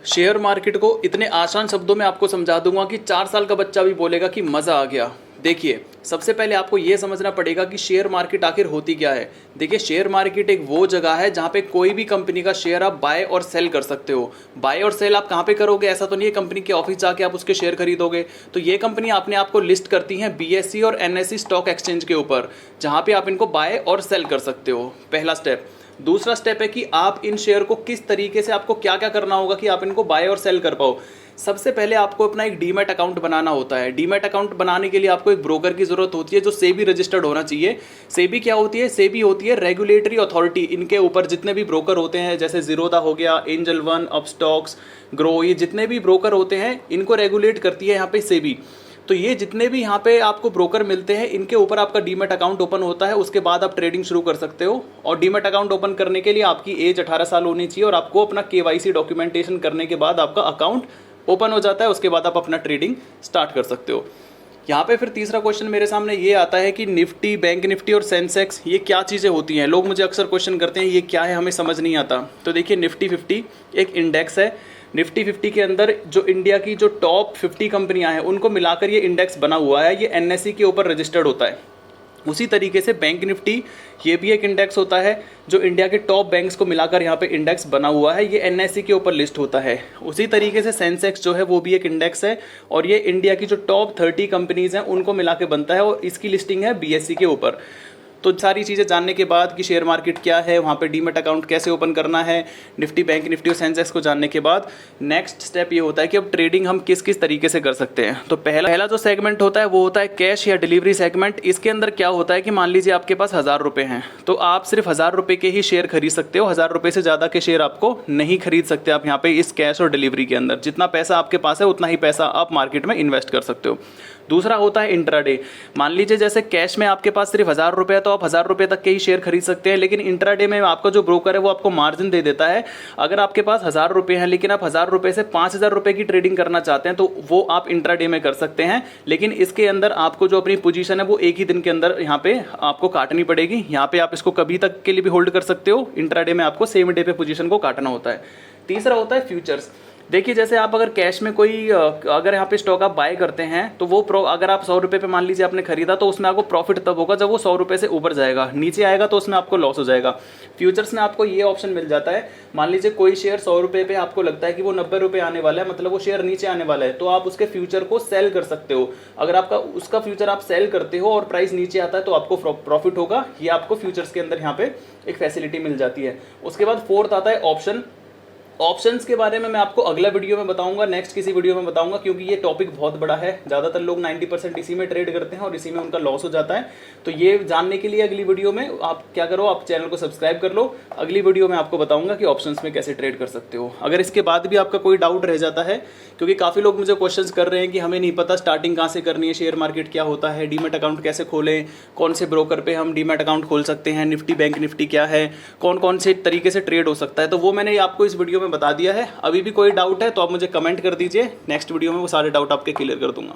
Share market को इतने आसान शब्दों में आपको समझा दूंगा कि 4 साल का बच्चा भी बोलेगा कि मज़ा आ गया। देखिए, सबसे पहले आपको ये समझना पड़ेगा कि शेयर मार्केट आखिर होती क्या है। देखिए, शेयर मार्केट एक वो जगह है जहाँ पे कोई भी कंपनी का शेयर आप बाय और सेल कर सकते हो। बाय और सेल आप कहाँ पे करोगे? ऐसा तो नहीं है कंपनी के ऑफिस जाके आप उसके शेयर खरीदोगे। तो ये कंपनी अपने आप को लिस्ट करती है BSE और NSE स्टॉक एक्सचेंज के ऊपर, जहाँ पे आप इनको बाय और सेल कर सकते हो। पहला स्टेप। दूसरा स्टेप है कि आप इन शेयर को किस तरीके से, आपको क्या क्या करना होगा कि आप इनको बाय और सेल कर पाओ। सबसे पहले आपको अपना एक डीमैट अकाउंट बनाना होता है। डीमैट अकाउंट बनाने के लिए आपको एक ब्रोकर की जरूरत होती है जो सेबी रजिस्टर्ड होना चाहिए। सेबी क्या होती है? सेबी होती है रेगुलेटरी अथॉरिटी। इनके ऊपर जितने भी ब्रोकर होते हैं, जैसे जीरोधा हो गया, एंजल वन, अपस्टॉक्स, ग्रो, ये जितने भी ब्रोकर होते हैं इनको रेगुलेट करती है यहाँ पे सेबी। तो ये जितने भी यहाँ पे आपको ब्रोकर मिलते हैं, इनके ऊपर आपका डीमैट अकाउंट ओपन होता है। उसके बाद आप ट्रेडिंग शुरू कर सकते हो। और डीमैट अकाउंट ओपन करने के लिए आपकी एज 18 साल होनी चाहिए और आपको अपना KYC डॉक्यूमेंटेशन करने के बाद आपका अकाउंट ओपन हो जाता है। उसके बाद आप अपना ट्रेडिंग स्टार्ट कर सकते हो। यहाँ पे फिर तीसरा क्वेश्चन मेरे सामने ये आता है कि निफ्टी, बैंक निफ्टी और सेंसेक्स ये क्या चीज़ें होती हैं। लोग मुझे अक्सर क्वेश्चन करते हैं ये क्या है, हमें समझ नहीं आता। तो देखिए, निफ्टी 50 एक इंडेक्स है। निफ्टी 50 के अंदर जो इंडिया की जो टॉप 50 कंपनियां हैं उनको मिलाकर ये इंडेक्स बना हुआ है। ये NSE के ऊपर रजिस्टर्ड होता है। उसी तरीके से बैंक निफ्टी, ये भी एक इंडेक्स होता है जो इंडिया के टॉप बैंक्स को मिलाकर यहाँ पे इंडेक्स बना हुआ है। ये NSE के ऊपर लिस्ट होता है। उसी तरीके से सेंसेक्स जो है वो भी एक इंडेक्स है और ये इंडिया की जो टॉप 30 कंपनीज हैं उनको मिला के बनता है और इसकी लिस्टिंग है BSE के ऊपर। तो सारी चीज़ें जानने के बाद कि शेयर मार्केट क्या है, वहाँ पे डीमैट अकाउंट कैसे ओपन करना है, निफ्टी, बैंक निफ्टी और सेंसेक्स को जानने के बाद नेक्स्ट स्टेप ये होता है कि अब ट्रेडिंग हम किस किस तरीके से कर सकते हैं। तो पहला जो सेगमेंट होता है वो होता है कैश या डिलीवरी सेगमेंट। इसके अंदर क्या होता है कि मान लीजिए आपके पास 1000 रुपये हैं तो आप सिर्फ 1000 रुपये के ही शेयर खरीद सकते हो। 1000 रुपये से ज़्यादा के शेयर आपको नहीं खरीद सकते आप यहाँ पे इस कैश और डिलीवरी के अंदर। जितना पैसा आपके पास है उतना ही पैसा आप मार्केट में इन्वेस्ट कर सकते हो। दूसरा होता है इंट्राडे। मान लीजिए जैसे कैश में आपके पास सिर्फ 1000 रुपये है तो आप 1000 रुपये तक के ही शेयर खरीद सकते हैं, लेकिन इंट्राडे में आपका जो ब्रोकर है वो आपको मार्जिन दे देता है। अगर आपके पास 1000 रुपये हैं लेकिन आप 1000 रुपये से 5000 रुपये की ट्रेडिंग करना चाहते हैं तो वो आप इंट्राडे में कर सकते हैं। लेकिन इसके अंदर आपको जो अपनी पोजीशन है वो एक ही दिन के अंदर यहाँ पे आपको काटनी पड़ेगी। यहाँ पे आप इसको कभी तक के लिए भी होल्ड कर सकते हो। इंट्राडे में आपको सेम डे पे पोजीशन को काटना होता है। तीसरा होता है फ्यूचर्स। देखिए, जैसे आप अगर कैश में कोई अगर यहाँ पे स्टॉक आप बाय करते हैं तो वो अगर आप 100 रुपये पे मान लीजिए आपने खरीदा तो उसमें आपको प्रॉफिट तब होगा जब वो 100 रुपये से ऊपर जाएगा। नीचे आएगा तो उसमें आपको लॉस हो जाएगा। फ्यूचर्स में आपको ये ऑप्शन मिल जाता है, मान लीजिए कोई शेयर 100 रुपये पे आपको लगता है कि वो 90 रुपये आने वाला है, मतलब वो शेयर नीचे आने वाला है, तो आप उसके फ्यूचर को सेल कर सकते हो। अगर आपका उसका फ्यूचर आप सेल करते हो और प्राइस नीचे आता है तो आपको प्रॉफिट होगा। ये आपको फ्यूचर्स के अंदर यहाँ पे एक फैसिलिटी मिल जाती है। उसके बाद फोर्थ आता है ऑप्शन। ऑप्शंस के बारे में मैं आपको अगला वीडियो में बताऊंगा, नेक्स्ट किसी वीडियो में बताऊंगा, क्योंकि ये टॉपिक बहुत बड़ा है। ज़्यादातर लोग 90% इसी में ट्रेड करते हैं और इसी में उनका लॉस हो जाता है। तो ये जानने के लिए अगली वीडियो में आप क्या करो, आप चैनल को सब्सक्राइब कर लो। अगली वीडियो में आपको बताऊंगा कि ऑप्शंस में कैसे ट्रेड कर सकते हो। अगर इसके बाद भी आपका कोई डाउट रह जाता है, क्योंकि काफ़ी लोग मुझे क्वेश्चन कर रहे हैं कि हमें नहीं पता स्टार्टिंग कहाँ से करनी है, शेयर मार्केट क्या होता है, डीमैट अकाउंट कैसे खोलें, कौन से ब्रोकर पे हम डीमैट अकाउंट खोल सकते हैं, निफ्टी बैंक निफ्टी क्या है, कौन कौन से तरीके से ट्रेड हो सकता है, तो वो मैंने आपको इस वीडियो में बता दिया है। अभी भी कोई डाउट है तो आप मुझे कमेंट कर दीजिए, नेक्स्ट वीडियो में वो सारे डाउट आपके क्लियर कर दूंगा।